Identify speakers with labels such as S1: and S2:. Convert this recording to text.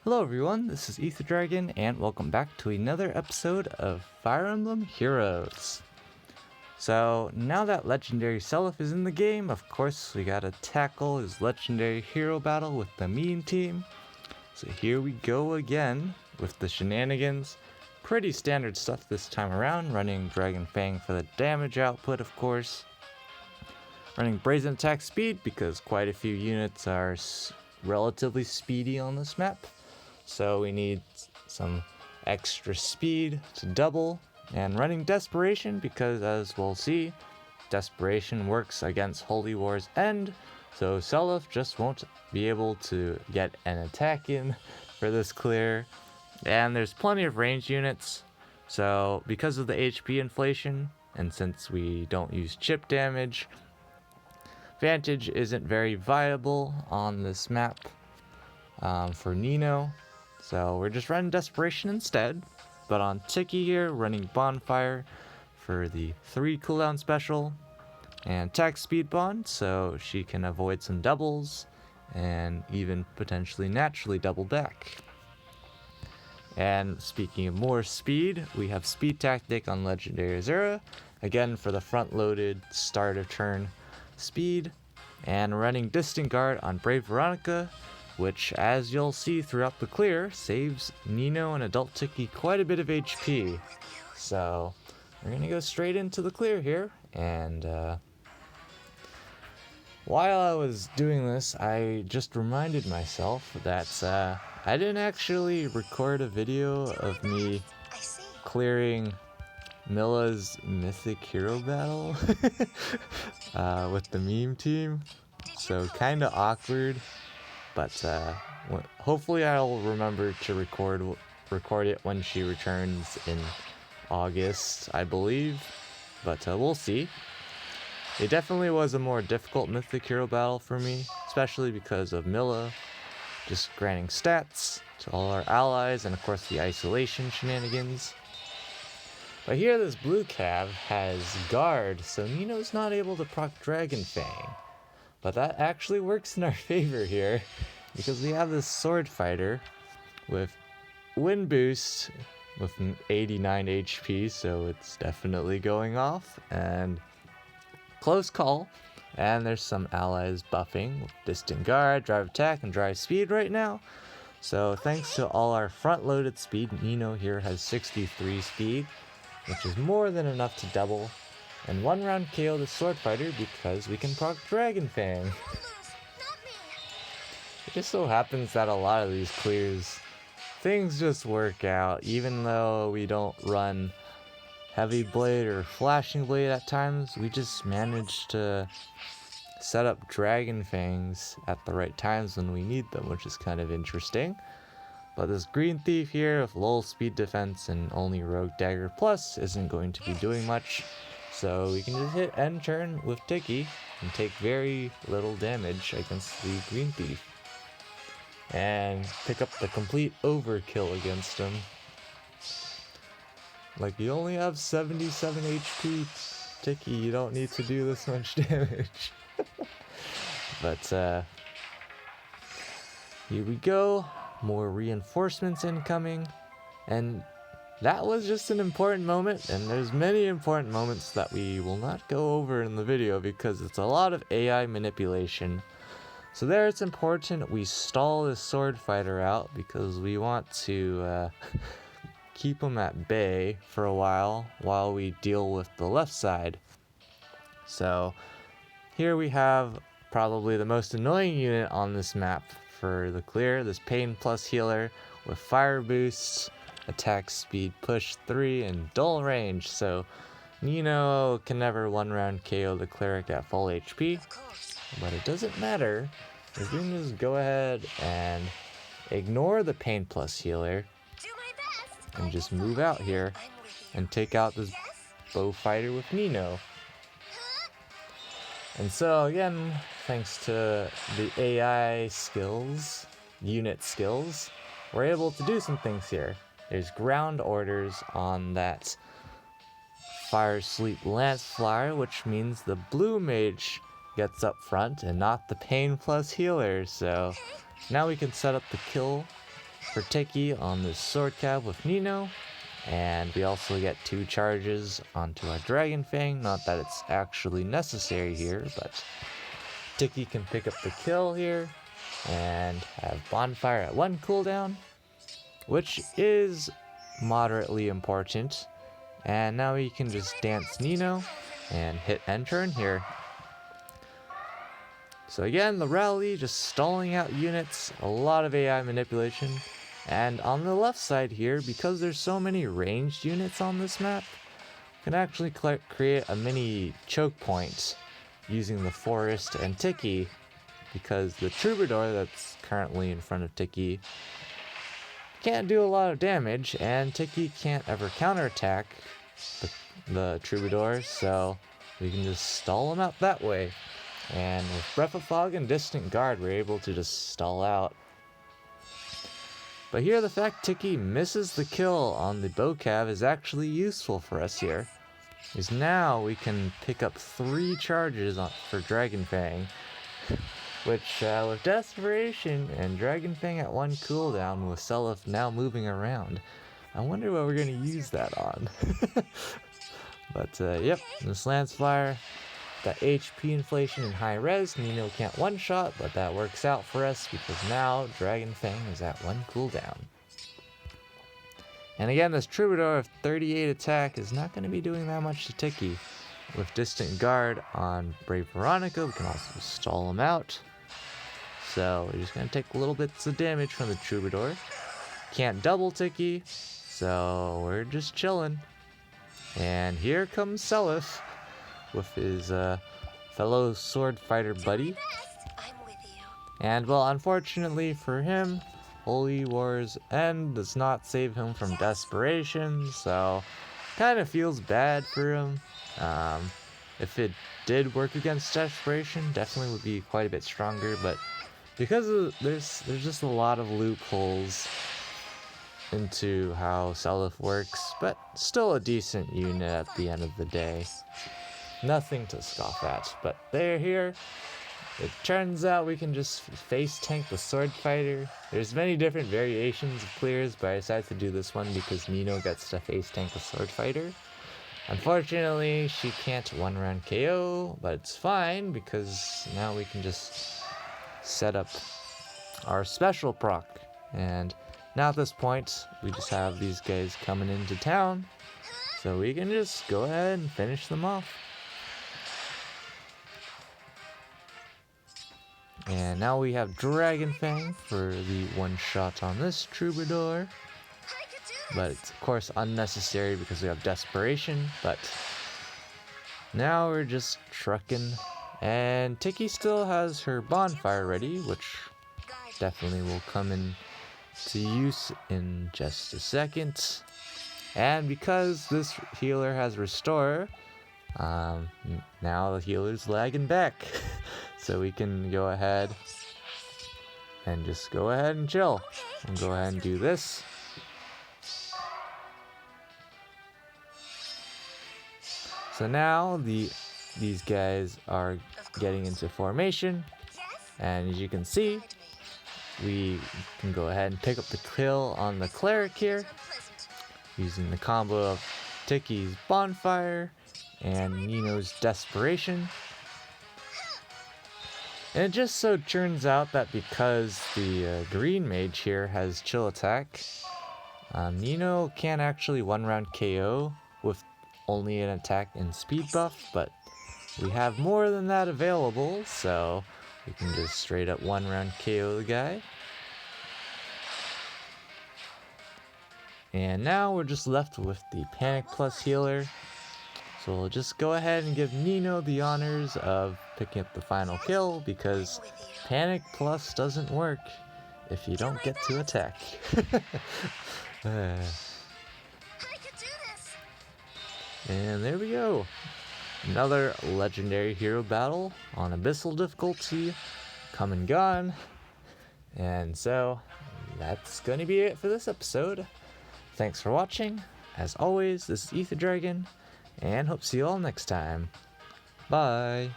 S1: Hello everyone, this is Ether Dragon, and welcome back to another episode of Fire Emblem Heroes. So, now that Legendary Seliph is in the game, of course we gotta tackle his Legendary Hero battle with the meme team. So here we go again with the shenanigans. Pretty standard stuff this time around, running Dragon Fang for the damage output of course. Running Brazen Attack Speed because quite a few units are relatively speedy on this map. So we need some extra speed to double, and running Desperation because, as we'll see, Desperation works against Holy War's End, so Seliph just won't be able to get an attack in for this clear. And there's plenty of range units, so because of the HP inflation, and since we don't use chip damage, Vantage isn't very viable on this map for Nino. So we're just running Desperation instead, but on Tiki here, running Bonfire for the 3 cooldown special, and attack speed bond so she can avoid some doubles, and even potentially naturally double back. And speaking of more speed, we have Speed Tactic on Legendary Azura, again for the front-loaded start of turn speed, and running Distant Guard on Brave Veronica, which, as you'll see throughout the clear, saves Nino and Adult Tiki quite a bit of HP. So, we're gonna go straight into the clear here, and while I was doing this, I just reminded myself that I didn't actually record a video of me clearing Milla's Mythic Hero battle with the meme team, so kinda awkward. But hopefully I'll remember to record it when she returns in August, I believe. But we'll see. It definitely was a more difficult Mythic Hero battle for me, especially because of Milla just granting stats to all our allies, and of course the isolation shenanigans. But here this blue cav has guard, so Nino's not able to proc Dragon Fang. But that actually works in our favor here, because we have this sword fighter with wind boost with an 89 HP, so it's definitely going off, and close call. And there's some allies buffing with Distant Guard, Drive Attack, and Drive Speed right now. So thanks to all our front-loaded speed, Nino here has 63 speed, which is more than enough to double and one round KO the sword fighter because we can proc Dragon Fang. It just so happens that a lot of these clears, things just work out, even though we don't run Heavy Blade or Flashing Blade at times. We just manage to set up Dragon Fangs at the right times when we need them, which is kind of interesting. But this Green Thief here with low speed defense and only Rogue Dagger Plus isn't going to be doing much. So we can just hit end turn with Tiki and take very little damage against the Green Thief. And pick up the complete overkill against him. Like, you only have 77 HP, Tiki, you don't need to do this much damage. But here we go, more reinforcements incoming, and that was just an important moment, and there's many important moments that we will not go over in the video because it's a lot of AI manipulation. So there it's important we stall this sword fighter out because we want to keep him at bay for a while we deal with the left side. So here we have probably the most annoying unit on this map for the clear, this Pain Plus healer with fire boosts, attack speed push 3, and dull range, so Nino can never one round KO the cleric at full HP, but it doesn't matter, we can just go ahead and ignore the Pain Plus healer and just move out here and take out this bow fighter with Nino. And so again, thanks to the AI skills, unit skills, we're able to do some things here. There's ground orders on that Fire Sleep Lance Flyer, which means the blue mage gets up front and not the Pain Plus healer. So now we can set up the kill for Tiki on this sword cab with Nino. And we also get 2 charges onto our Dragon Fang. Not that it's actually necessary here, but Tiki can pick up the kill here and have Bonfire at 1 cooldown, which is moderately important. And now we can just dance Nino and hit end turn here. So again, the rally just stalling out units, a lot of AI manipulation. And on the left side here, because there's so many ranged units on this map, you can actually create a mini choke point using the Forest and Tiki, because the Troubadour that's currently in front of Tiki can't do a lot of damage, and Tiki can't ever counterattack the Troubadour, so we can just stall him out that way. And with Breath of Fog and Distant Guard, we're able to just stall out. But here, the fact Tiki misses the kill on the bow cav is actually useful for us here, because now we can pick up 3 charges for Dragon Fang, which with Desperation and Dragon Fang at 1 cooldown with Seliph now moving around, I wonder what we're going to use that on. But yep, this Lance Flyer, got HP inflation and high res. Nino can't one-shot, but that works out for us because now Dragon Fang is at 1 cooldown. And again, this Troubadour of 38 attack is not going to be doing that much to Tiki. With Distant Guard on Brave Veronica, we can also stall him out. So we're just going to take little bits of damage from the Troubadour. Can't double Tiki, so we're just chilling. And here comes Seliph with his fellow sword fighter buddy. And well, unfortunately for him, Holy War's End does not save him from Desperation, so kind of feels bad for him. If it did work against Desperation, definitely would be quite a bit stronger, but because there's just a lot of loopholes into how Seliph works, but still a decent unit at the end of the day. Nothing to scoff at, but they're here. It turns out we can just face tank the sword fighter. There's many different variations of clears, but I decided to do this one because Nino gets to face tank the sword fighter. Unfortunately, she can't 1-round KO, but it's fine because now we can just set up our special proc. And now at this point, we just have these guys coming into town, so we can just go ahead and finish them off. And now we have Dragon Fang for the 1-shot on this Troubadour. But it's of course unnecessary because we have Desperation. But now we're just trucking. And Tiki still has her Bonfire ready, which definitely will come into use in just a second. And because this healer has Restore, now the healer's lagging back. So we can go ahead and just go ahead and chill. And go ahead and do this. So now these guys are getting into formation. And as you can see, we can go ahead and pick up the kill on the cleric here, using the combo of Tiki's Bonfire and Nino's Desperation. And it just so turns out that because the green mage here has chill attack, Nino can't actually 1-round KO with only an attack and speed buff, but we have more than that available, so we can just straight up 1-round KO the guy. And now we're just left with the Panic Plus healer. So we'll just go ahead and give Nino the honors of picking up the final kill, because Panic Plus doesn't work if you don't get to attack. And there we go. Another legendary hero battle on Abyssal difficulty, come and gone. And so that's going to be it for this episode. Thanks for watching. As always, this is Ether Dragon, and hope to see you all next time. Bye.